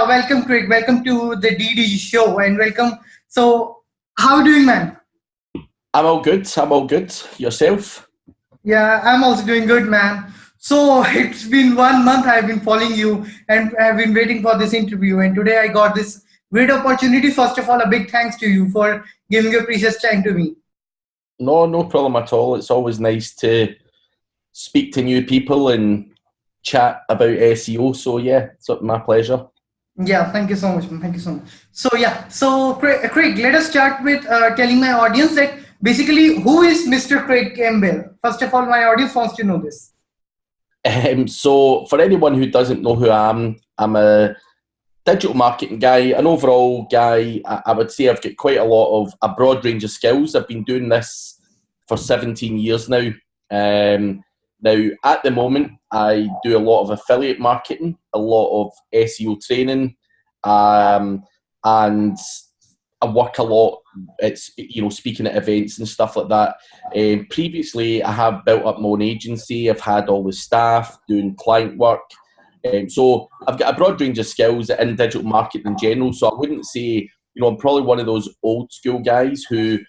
yeah, welcome, Craig. Welcome to the DD show, and welcome. So, how are you doing, man? I'm all good. I'm all good. Yourself? Yeah, I'm also doing good, man. So, it's been 1 month I've been following you, and I've been waiting for this interview. And today I got this great opportunity. First of all, a big thanks to you for giving your precious time to me. No, no problem at all. It's always nice to speak to new people and chat about SEO. So yeah, it's my pleasure. Yeah, thank you so much, man. Thank you so much. Craig, let us start with telling my audience that basically who is Mr. Craig Campbell? First of all, my audience wants to know this. So for anyone who doesn't know who I'm a digital marketing guy, an overall guy. I would say I've got quite a broad range of skills. I've been doing this for 17 years now. Now, at the moment, I do a lot of affiliate marketing, a lot of SEO training, and I work a lot at speaking at events and stuff like that. Previously, I have built up my own agency. I've had all the staff doing client work. So I've got a broad range of skills in digital marketing in general. So I wouldn't say, I'm probably one of those old school guys who,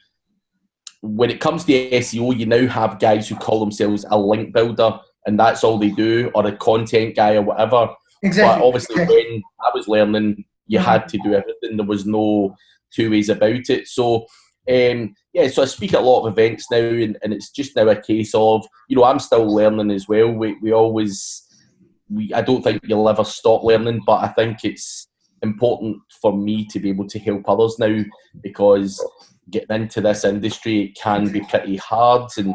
when it comes to SEO, you now have guys who call themselves a link builder and that's all they do, or a content guy or whatever. Exactly. But obviously when I was learning, you had to do everything. There was no two ways about it. So so I speak at a lot of events now, and it's just now a case of, I'm still learning as well. I don't think you'll ever stop learning, but I think it's important for me to be able to help others now, because getting into this industry, it can be pretty hard, and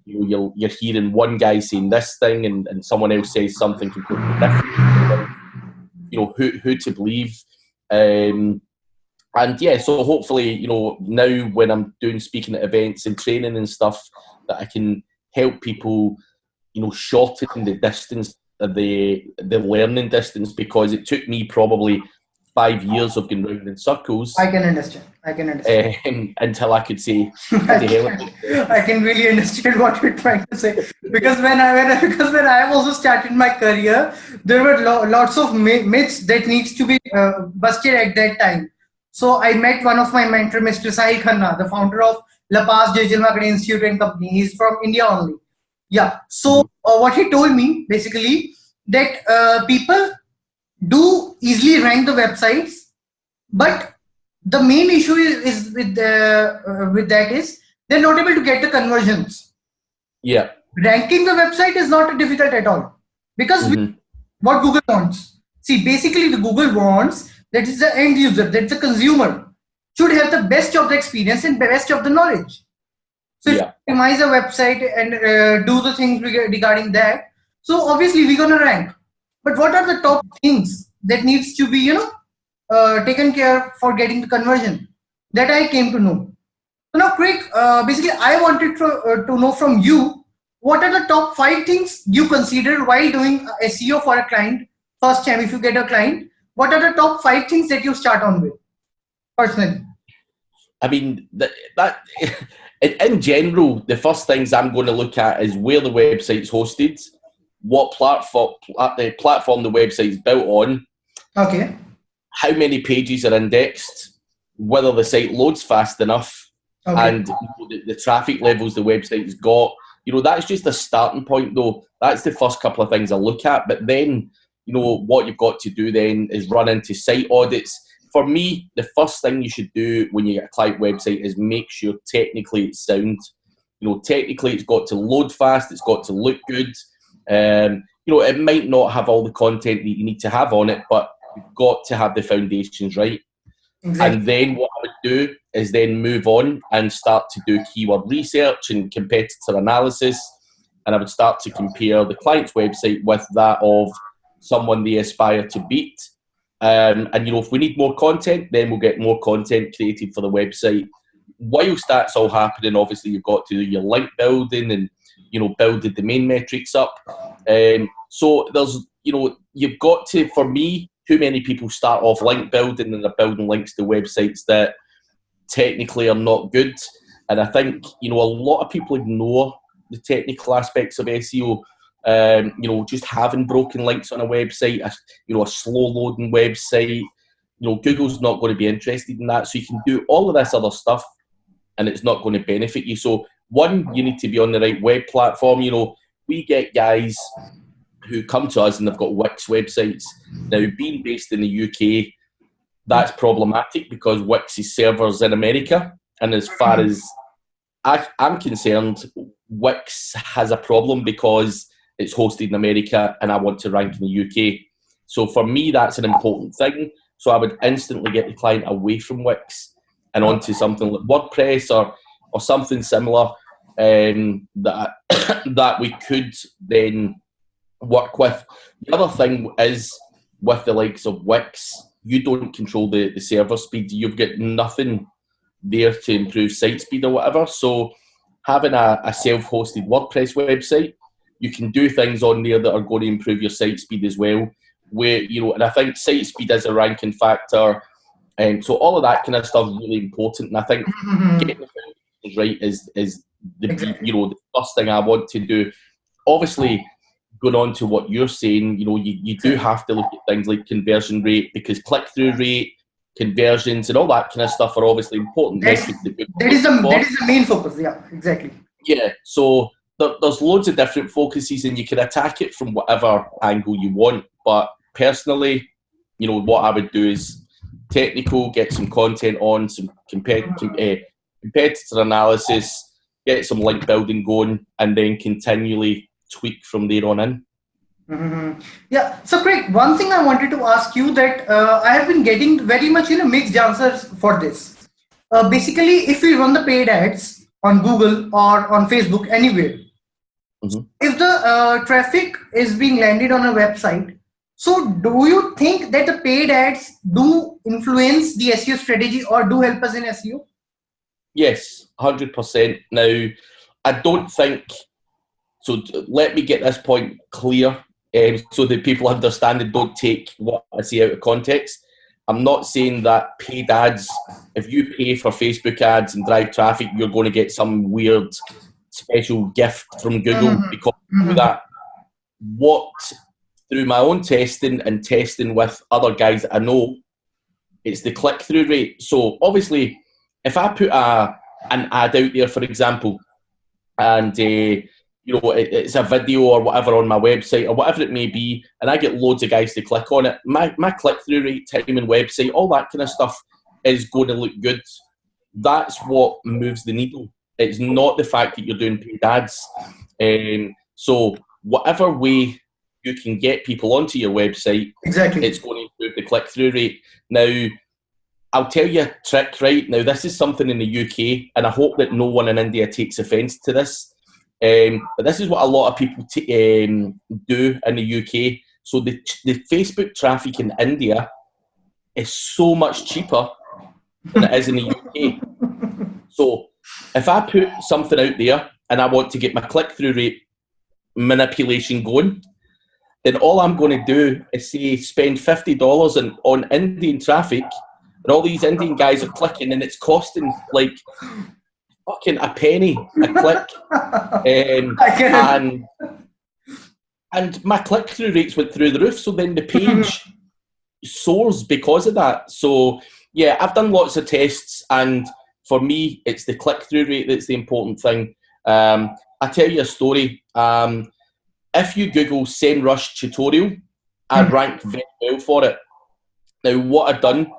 you're hearing one guy saying this thing and someone else says something completely different. Who to believe. And yeah, so hopefully, now when I'm doing speaking at events and training and stuff, that I can help people, shorten the distance, the learning distance, because it took me probably 5 years of going round in circles. I can understand. Until I could say, I can really understand what you're trying to say, because when I also started my career, there were lots of myths that needs to be busted at that time. So I met one of my mentor, Mr. Sahil Khanna, the founder of La Paz Digital Marketing Institute and Company. He's from India only. Yeah. So what he told me basically that people do easily rank the websites, but the main issue is with that is they're not able to get the conversions. Yeah. Ranking the website is not difficult at all, because what Google wants. See, basically the Google wants, that is the end user, that's the consumer, should have the best of the experience and best of the knowledge. So if you optimize a website and do the things regarding that, so obviously we're gonna rank. But what are the top things that needs to be, taken care for getting the conversion? That I came to know. So now, Craig, basically I wanted to know from you, what are the top 5 things you consider while doing SEO for a client? First time, if you get a client, what are the top 5 things that you start on with, personally? I mean, that in general, the first things I'm going to look at is where the website's hosted, what platform the website's built on, okay, how many pages are indexed, whether the site loads fast enough, and the traffic levels the website's got. That's just a starting point, though. That's the first couple of things I look at. But then, what you've got to do then is run into site audits. For me, the first thing you should do when you get a client website is make sure technically it's sound. Technically it's got to load fast, it's got to look good. It might not have all the content that you need to have on it, but you've got to have the foundations right. Exactly. And then what I would do is then move on and start to do keyword research and competitor analysis. And I would start to compare the client's website with that of someone they aspire to beat. And if we need more content, then we'll get more content created for the website. Whilst that's all happening, obviously you've got to do your link building and build the domain metrics up. So there's you've got to, for me, too many people start off link building and they're building links to websites that technically are not good. And I think a lot of people ignore the technical aspects of SEO. Just having broken links on a website, a slow loading website. Google's not going to be interested in that. So you can do all of this other stuff and it's not going to benefit you. So one, you need to be on the right web platform. We get guys who come to us and they've got Wix websites. Now, being based in the UK, that's problematic because Wix's servers in America. And as far as I'm concerned, Wix has a problem because it's hosted in America and I want to rank in the UK. So for me, that's an important thing. So I would instantly get the client away from Wix and onto something like WordPress or something similar that that we could then work with. The other thing is with the likes of Wix, you don't control the server speed. You've got nothing there to improve site speed or whatever. So having a self-hosted WordPress website, you can do things on there that are going to improve your site speed as well. Where and I think site speed is a ranking factor, and so all of that kind of stuff is really important. And I think getting the foundations right is the the first thing I want to do. Obviously, going on to what you're saying, you do have to look at things like conversion rate, because click-through rate, conversions, and all that kind of stuff are obviously important. That is the main focus. Yeah, exactly. Yeah, so there's loads of different focuses, and you can attack it from whatever angle you want. But personally, what I would do is technical, get some content on, some competitor analysis, get some link building going, and then continually tweak from there on in. Yeah. So Craig, one thing I wanted to ask you that I have been getting very much mixed answers for this. Basically, if we run the paid ads on Google or on Facebook, anywhere, if the traffic is being landed on a website, so do you think that the paid ads do influence the SEO strategy or do help us in SEO? Yes, 100%. Now, I don't think, so let me get this point clear so that people understand and don't take what I say out of context. I'm not saying that paid ads, if you pay for Facebook ads and drive traffic, you're going to get some weird special gift from Google because of that. What, through my own testing and testing with other guys that I know, it's the click-through rate. So obviously, if I put an ad out there, for example, and it's a video or whatever on my website or whatever it may be, and I get loads of guys to click on it, my click-through rate, time and website, all that kind of stuff is going to look good. That's what moves the needle. It's not the fact that you're doing paid ads. So whatever way you can get people onto your website, exactly, it's going to improve the click-through rate. Now, I'll tell you a trick, right? Now, this is something in the UK, and I hope that no one in India takes offence to this. But this is what a lot of people do in the UK. So the Facebook traffic in India is so much cheaper than it is in the UK. So if I put something out there and I want to get my click-through rate manipulation going, then all I'm going to do is say spend $50 on Indian traffic, and all these Indian guys are clicking, and it's costing like fucking a penny a click. And my click-through rates went through the roof, so then the page soars because of that. So yeah, I've done lots of tests, and for me, it's the click-through rate that's the important thing. I'll tell you a story. If you Google SEMrush tutorial, I rank very well for it. Now, what I've done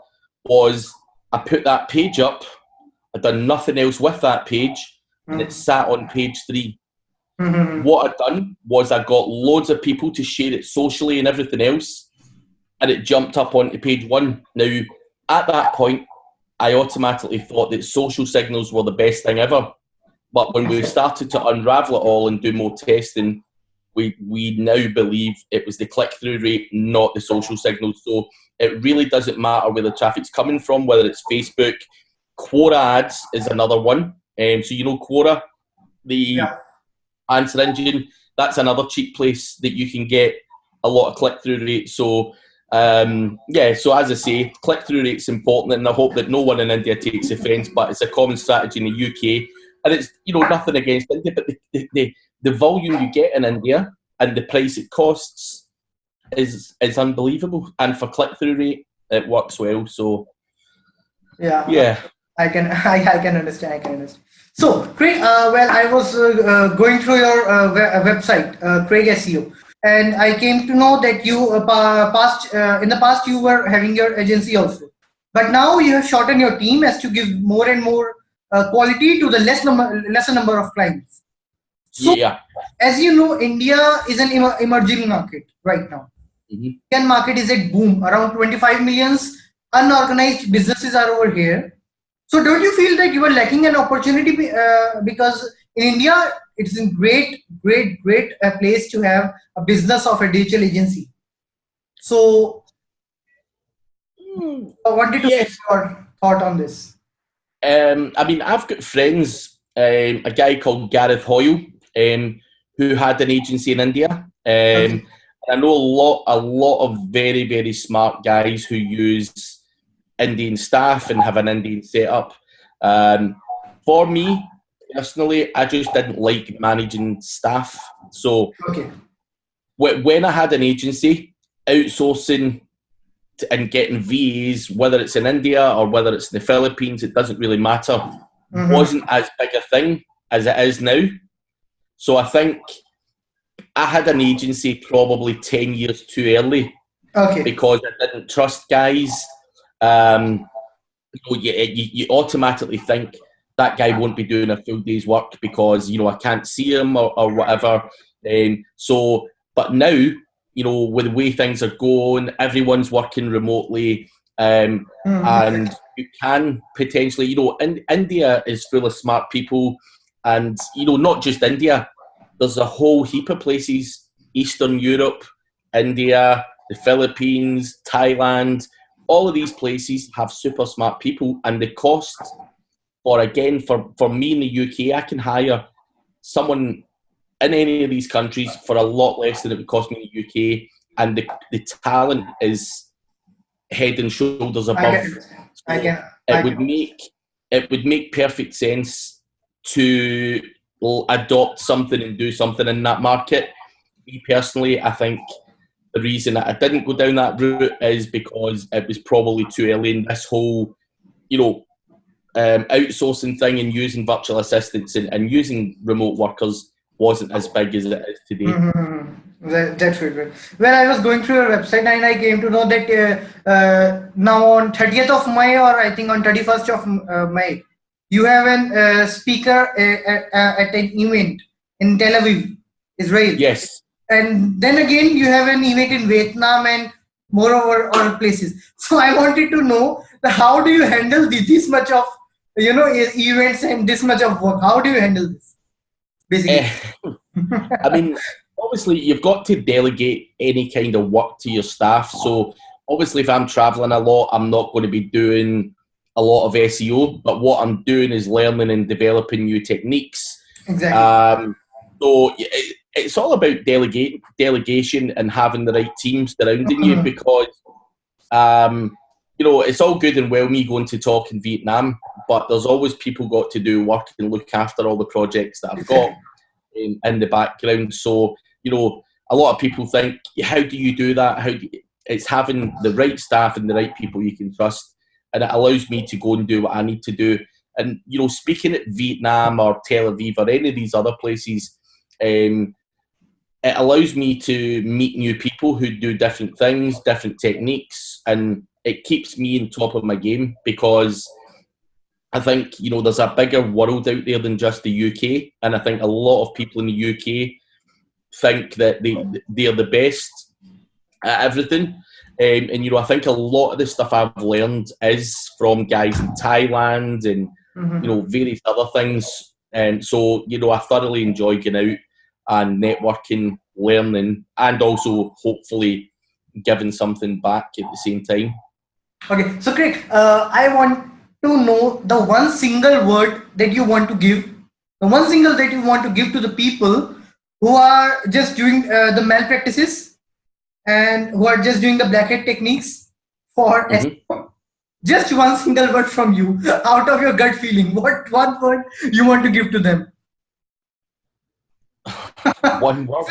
was I put that page up, I've done nothing else with that page, and it sat on page 3. What I've done was I got loads of people to share it socially and everything else, and it jumped up onto page 1. Now, at that point, I automatically thought that social signals were the best thing ever. But when we started to unravel it all and do more testing, we now believe it was the click-through rate, not the social signals. So it really doesn't matter where the traffic's coming from, whether it's Facebook. Quora ads is another one. So Quora, the answer engine, that's another cheap place that you can get a lot of click-through rate. So so as I say, click-through rate's important, and I hope that no one in India takes offence, but it's a common strategy in the UK. And it's, nothing against India, but the volume you get in India and the price it costs is unbelievable. And for click-through rate, it works well. So yeah. I can I can understand. I can understand. So, Craig, well, I was going through your website, Craig SEO, and I came to know that you in the past you were having your agency also, but now you have shortened your team as to give more and more quality to the lesser number of clients. So, Yeah. as you know, India is an emerging market right now. Indian market is at boom. Around 25 millions unorganized businesses are over here. So don't you feel that you are lacking an opportunity because in India it's a great place to have a business of a digital agency. So I wanted to get your thought on this. I mean, I've got friends, a guy called Gareth Hoyle, who had an agency in India. I know a lot of very, very smart guys who use Indian staff and have an Indian setup. For me personally, I just didn't like managing staff. So when I had an agency, outsourcing and getting VAs, whether it's in India or whether it's in the Philippines, it doesn't really matter, wasn't as big a thing as it is now. So I think I had an agency probably 10 years too early because I didn't trust guys. You automatically think that guy won't be doing a full day's work because, I can't see him or whatever. But now, with the way things are going, everyone's working remotely, and you can potentially, India is full of smart people, and, not just India, there's a whole heap of places, Eastern Europe, India, the Philippines, Thailand, all of these places have super smart people, and the cost for me in the UK, I can hire someone in any of these countries for a lot less than it would cost me in the UK, and the talent is head and shoulders above. It would make perfect sense to adopt something and do something in that market. Me personally, I think the reason that I didn't go down that route is because it was probably too early in this whole, outsourcing thing, and using virtual assistants and using remote workers wasn't as big as it is today. That's very good. Well, I was going through your website and I came to know that now on 30th of May, or I think on 31st of May, you have a speaker at an event in Tel Aviv, Israel. Yes. And then again, you have an event in Vietnam and moreover other places. So I wanted to know how do you handle this much of events and this much of work? How do you handle this? Basically, I mean, obviously, you've got to delegate any kind of work to your staff. So obviously, if I'm traveling a lot, I'm not going to be doing a lot of SEO, but what I'm doing is learning and developing new techniques. Exactly. So it's all about delegation and having the right team surrounding you, because it's all good and well me going to talk in Vietnam, but there's always people got to do work and look after all the projects that I've got in the background. So a lot of people think, how do you do that? It's having the right staff and the right people you can trust. And it allows me to go and do what I need to do. And, speaking at Vietnam or Tel Aviv or any of these other places, it allows me to meet new people who do different things, different techniques, and it keeps me on top of my game, because I think, there's a bigger world out there than just the UK. And I think a lot of people in the UK think that they're the best at everything. And I think a lot of the stuff I've learned is from guys in Thailand and various other things. And so I thoroughly enjoy going out and networking, learning, and also hopefully giving something back at the same time. Okay, so Craig, I want to know the one single word that you want to give, to the people who are just doing the malpractices and who are just doing the black hat techniques for SEO. Just one single word from you, out of your gut feeling. What one word you want to give to them? One word.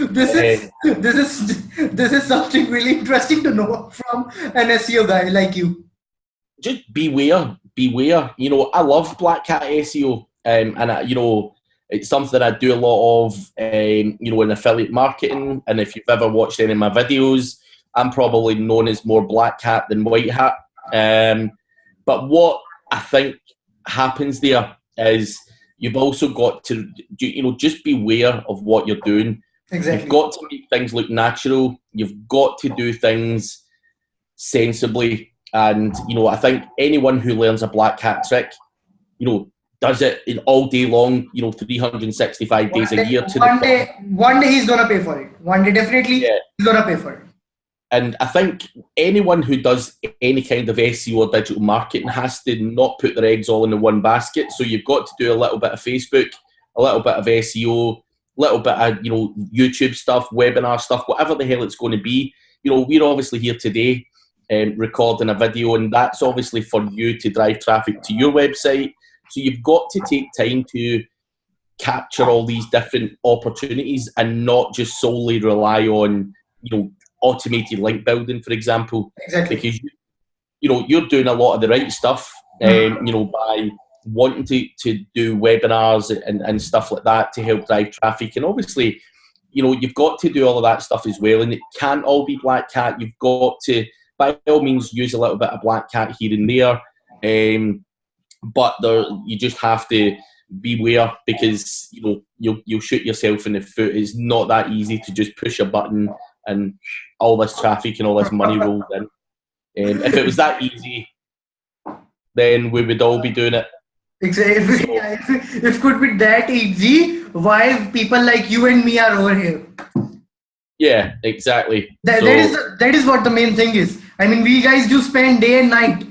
This is something really interesting to know from an SEO guy like you. Just beware. You know, I love Black Cat SEO, and you know, it's something I do a lot of. You know, in affiliate marketing, and if you've ever watched any of my videos, I'm probably known as more Black Hat than White Hat. But what I think happens there is you've also got to, you know, just beware of what you're doing. Exactly. You've got to make things look natural. You've got to do things sensibly. And, you know, I think anyone who learns a Black Hat trick, you know, does it in all day long, you know, 365 days a year. One day he's going to pay for it. One day definitely he's going to pay for it. And I think anyone who does any kind of SEO or digital marketing has to not put their eggs all in the one basket. So you've got to do a little bit of Facebook, a little bit of SEO, a little bit of, you know, YouTube stuff, webinar stuff, whatever the hell it's going to be. You know, we're obviously here today recording a video, and that's obviously for you to drive traffic to your website. So you've got to take time to capture all these different opportunities and not just solely rely on, you know, automated link building, for example. Exactly. Because you know, you're doing a lot of the right stuff, you know, by wanting to do webinars and stuff like that to help drive traffic. And obviously, you know, you've got to do all of that stuff as well. And it can't all be Black Cat. You've got to, by all means, use a little bit of Black Cat here and there. But you just have to beware, because, you know, you'll shoot yourself in the foot. It's not that easy to just push a button and all this traffic and all this money rolls in. If it was that easy, then we would all be doing it. Exactly. So, if it could be that easy, why people like you and me are over here? Yeah, exactly. That is what the main thing is. I mean, we guys do spend day and night.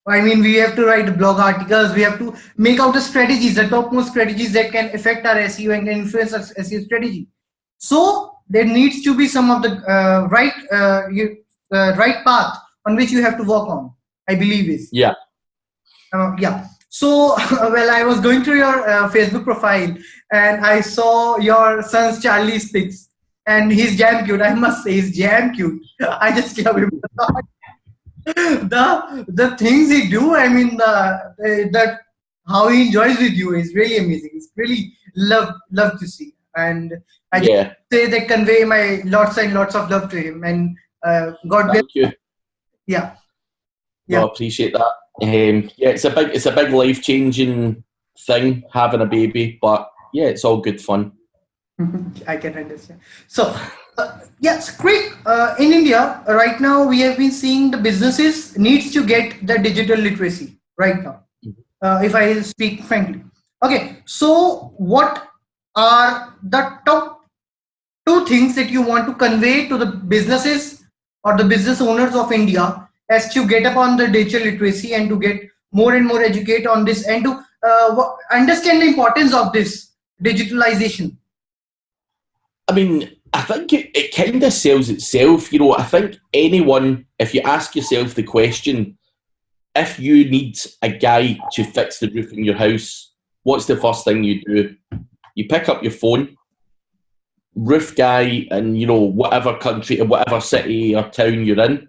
I mean, we have to write blog articles. We have to make out the strategies, the topmost strategies that can affect our SEO and can influence our SEO strategy. So there needs to be some of the right path on which you have to work on, I believe is. Yeah. Yeah. So, well, I was going through your Facebook profile and I saw your son's Charlie's pics, and he's jam cute. I must say, he's jam cute. I just love him. The things he do, I mean, that how he enjoys with you is really amazing. It's really love to see. And I just say that convey my lots and lots of love to him. And God bless you. Yeah. No, I appreciate that. Yeah, it's a big life changing thing, having a baby, but yeah, it's all good fun. I can understand. So, yes, quick. In India right now, we have been seeing the businesses needs to get the digital literacy right now. If I speak frankly, okay. So, what are the top 2 things that you want to convey to the businesses or the business owners of India as to get up on the digital literacy and to get more and more educate on this and to understand the importance of this digitalization? I mean, I think it kind of sells itself. You know, I think anyone, if you ask yourself the question, if you need a guy to fix the roof in your house, what's the first thing you do? You pick up your phone, roof guy, and, you know, whatever country or whatever city or town you're in.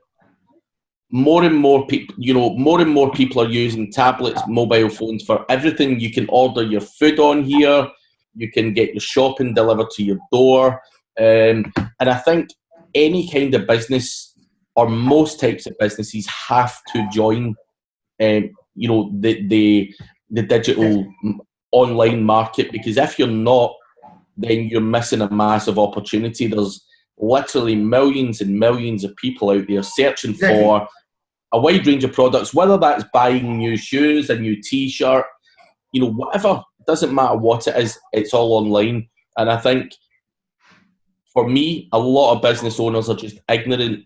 More and more people are using tablets, mobile phones for everything. You can order your food on here. You can get your shopping delivered to your door. And I think any kind of business or most types of businesses have to join, you know, the digital online market, because if you're not, then you're missing a massive opportunity. There's literally millions and millions of people out there searching for a wide range of products, whether that's buying new shoes, a new t-shirt, you know, whatever. It doesn't matter what it is, it's all online. And I think for me, a lot of business owners are just ignorant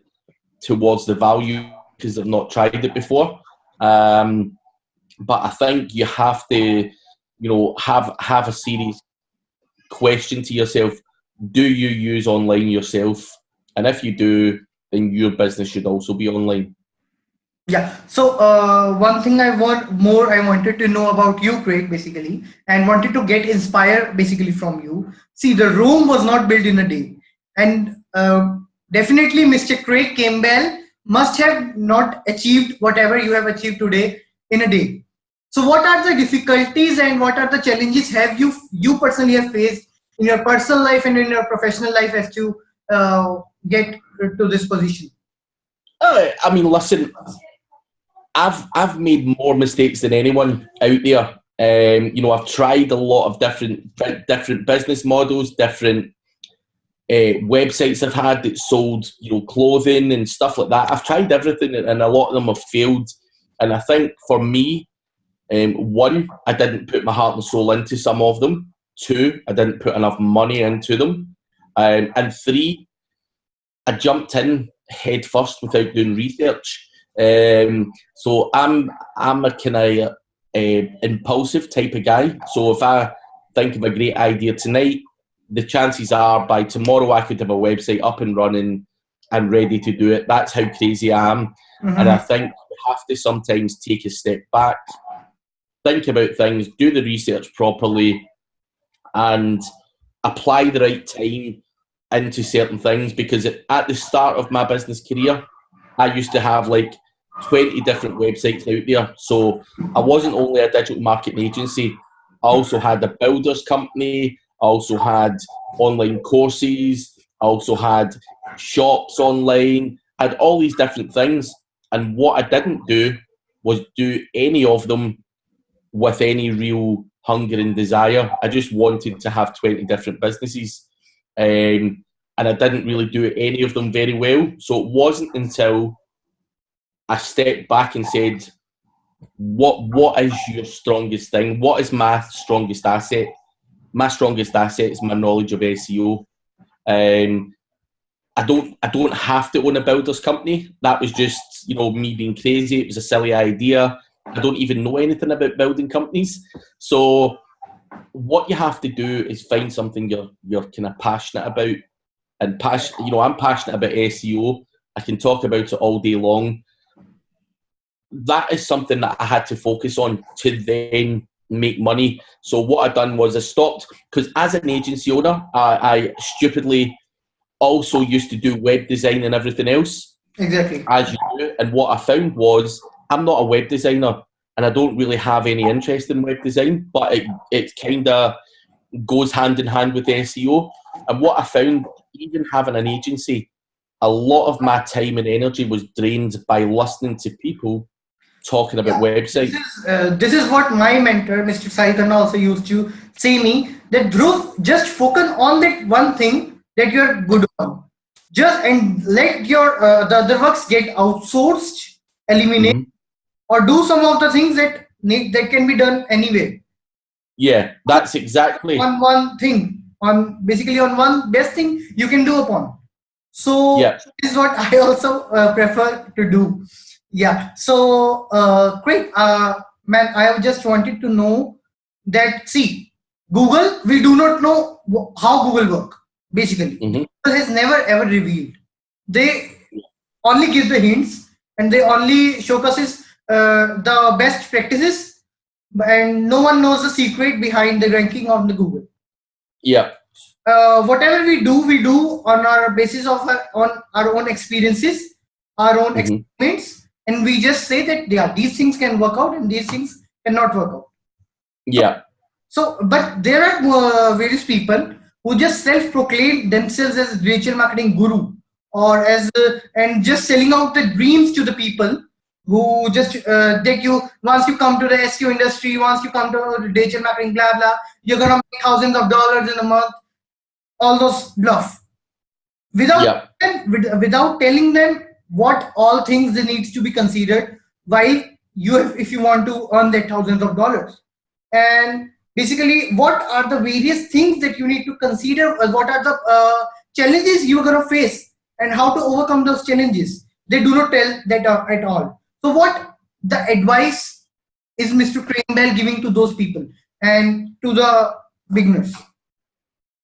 towards the value because they've not tried it before. But I think you have to, you know, have a serious question to yourself. Do you use online yourself? And if you do, then your business should also be online. Yeah. So one thing I wanted to know about you, Craig, basically, and wanted to get inspired basically from you. See, the Rome was not built in a day, and definitely Mr. Craig Campbell must have not achieved whatever you have achieved today in a day. So, what are the difficulties and what are the challenges have you personally have faced in your personal life and in your professional life as to get to this position? I mean, listen, I've made more mistakes than anyone out there. I've tried a lot of different business models, different websites I've had that sold, clothing and stuff like that. I've tried everything, and a lot of them have failed. And I think for me, one, I didn't put my heart and soul into some of them. Two, I didn't put enough money into them. And three, I jumped in head first without doing research. So I'm a kind of impulsive type of guy. So if I think of a great idea tonight, the chances are by tomorrow I could have a website up and running and ready to do it. That's how crazy I am. And I think we have to sometimes take a step back, think about things, do the research properly, and apply the right time into certain things. Because at the start of my business career, I used to have like 20 different websites out there. So I wasn't only a digital marketing agency, I also had a builders company, I also had online courses, I also had shops online, I had all these different things. And what I didn't do was do any of them with any real hunger and desire. I just wanted to have 20 different businesses. And I didn't really do any of them very well. So it wasn't until I stepped back and said, what is your strongest thing? What is my strongest asset? My strongest asset is my knowledge of SEO. Um, I don't have to own a builder's company. That was just, me being crazy. It was a silly idea. I don't even know anything about building companies. So what you have to do is find something you're kind of passionate about. And I'm passionate about SEO. I can talk about it all day long. That is something that I had to focus on to then make money. So what I done was I stopped, because as an agency owner, I stupidly also used to do web design and everything else, Exactly. as you do. And what I found was I'm not a web designer, and I don't really have any interest in web design, but it kind of goes hand in hand with SEO. And what I found, even having an agency, a lot of my time and energy was drained by listening to people talking about Yeah, websites. this is what my mentor, Mr. Saikan, also used to say me that Dhruv, just focus on that one thing that you're good on. Just and let your the other works get outsourced, eliminate, Hmm. or do some of the things that can be done anyway. Yeah, that's exactly. On one thing, on basically on one best thing you can do upon. So Yeah. this is what I also prefer to do. Yeah. So great, man. I have just wanted to know that. See, Google. We do not know how Google work. Basically, Hmm. Google has never ever revealed. They only give the hints and they only showcases the best practices, and no one knows the secret behind the ranking of the Google. Yeah. Whatever we do on our basis of on our own experiences, our own Hmm. experiments, and we just say that yeah, these things can work out and these things cannot work out. Yeah. So, but there are various people who just self-proclaim themselves as digital marketing guru, or as and just selling out the dreams to the people who just that you once you come to the SEO industry, once you come to digital marketing, blah blah, you're gonna make thousands of dollars in a month. All those bluff without Yeah. without telling them what all things they needs to be considered while you if you want to earn that thousands of dollars, and basically what are the various things that you need to consider, what are the challenges you're going to face and how to overcome those challenges. They do not tell that at all. So what the advice is Mr. Crane giving to those people and to the beginners?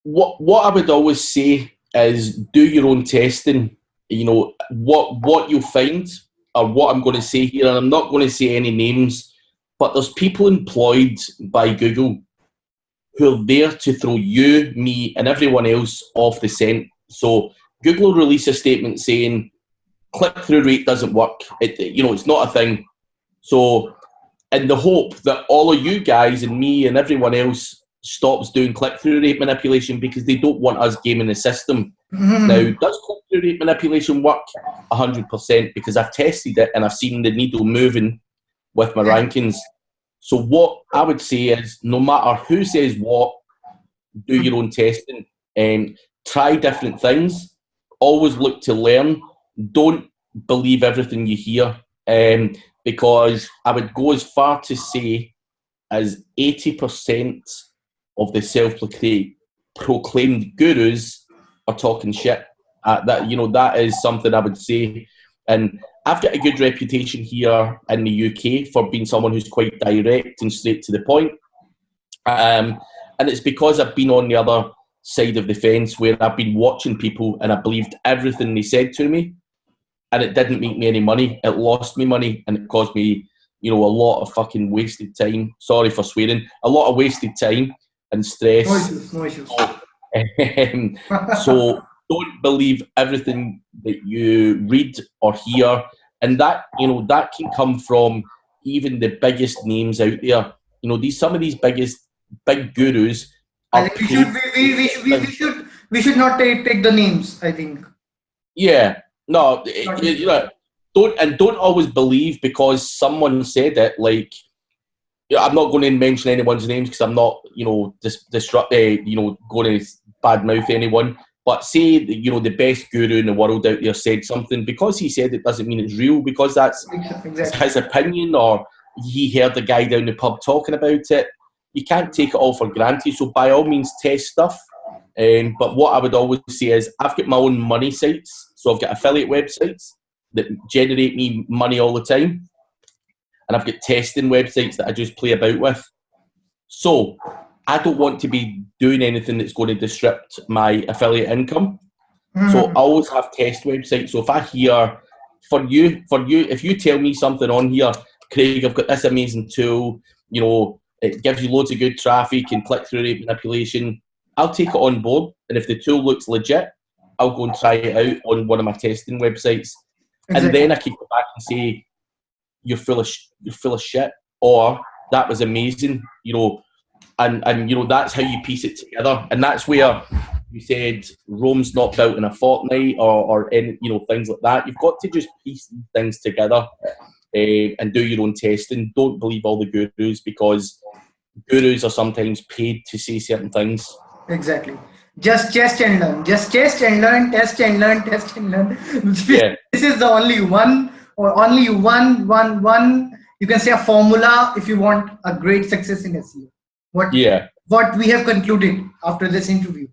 What I would always say is do your own testing. What you'll find. or what I'm going to say here, and I'm not going to say any names, but there's people employed by Google who are there to throw you, me, and everyone else off the scent. So Google will release a statement saying click-through rate doesn't work. It's not a thing. So in the hope that all of you guys and me and everyone else stops doing click-through rate manipulation because they don't want us gaming the system. Now, does click-through rate manipulation work? 100%, because I've tested it and I've seen the needle moving with my rankings. So what I would say is, no matter who says what, do your own testing and try different things. Always look to learn. Don't believe everything you hear, because I would go as far to say as 80% of the self-proclaimed gurus are talking shit. That is something I would say. And I've got a good reputation here in the UK for being someone who's quite direct and straight to the point. And it's because I've been on the other side of the fence where I've been watching people and I believed everything they said to me, and it didn't make me any money. It lost me money, and it caused me, a lot of fucking wasted time. Sorry for swearing. A lot of wasted time and stress. No issues. So don't believe everything that you read or hear, and that that can come from even the biggest names out there. Some of these big gurus. I think we should not take the names, I think. Yeah, no, don't always believe because someone said it. Like, I'm not going to mention anyone's names because I'm not, going to badmouth anyone. But say, the best guru in the world out there said something. Because he said it doesn't mean it's real, because that's his opinion, or he heard the guy down the pub talking about it. You can't take it all for granted. So by all means, test stuff. But what I would always say is I've got my own money sites. So I've got affiliate websites that generate me money all the time. And I've got testing websites that I just play about with. So I don't want to be doing anything that's going to disrupt my affiliate income. So I always have test websites. So if I hear, for you, if you tell me something on here, Craig, I've got this amazing tool, it gives you loads of good traffic and click-through rate manipulation, I'll take it on board. And if the tool looks legit, I'll go and try it out on one of my testing websites. Exactly. And then I can go back and say, you're full of shit, or that was amazing, and that's how you piece it together. And that's where you said Rome's not built in a fortnight or any, things like that. You've got to just piece things together and do your own testing. Don't believe all the gurus, because gurus are sometimes paid to say certain things. Exactly. Just test and learn. Just test and learn, test and learn, test and learn. Yeah. This is the only one, you can say, a formula if you want a great success in SEO. What we have concluded after this interview.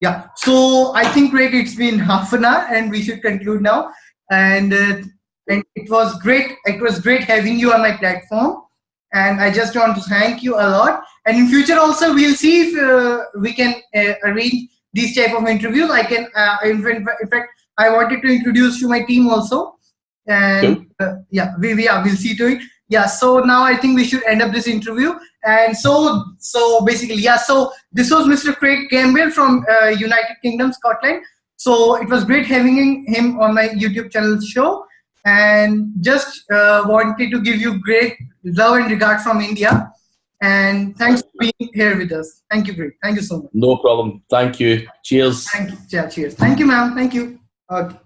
Yeah. So I think, Craig, it's been half an hour and we should conclude now. And it was great. It was great having you on my platform. And I just want to thank you a lot. And in future also, we'll see if we can arrange these type of interviews. I can, in fact, I wanted to introduce to my team also. And we'll see to it. Yeah, so now I think we should end up this interview. And so basically, so this was Mr. Craig Campbell from United Kingdom, Scotland. So it was great having him on my YouTube channel show. And just wanted to give you great love and regard from India. And thanks for being here with us. Thank you, Craig. Thank you so much. No problem. Thank you. Cheers. Thank you. Yeah, cheers. Thank you, ma'am. Thank you. Okay.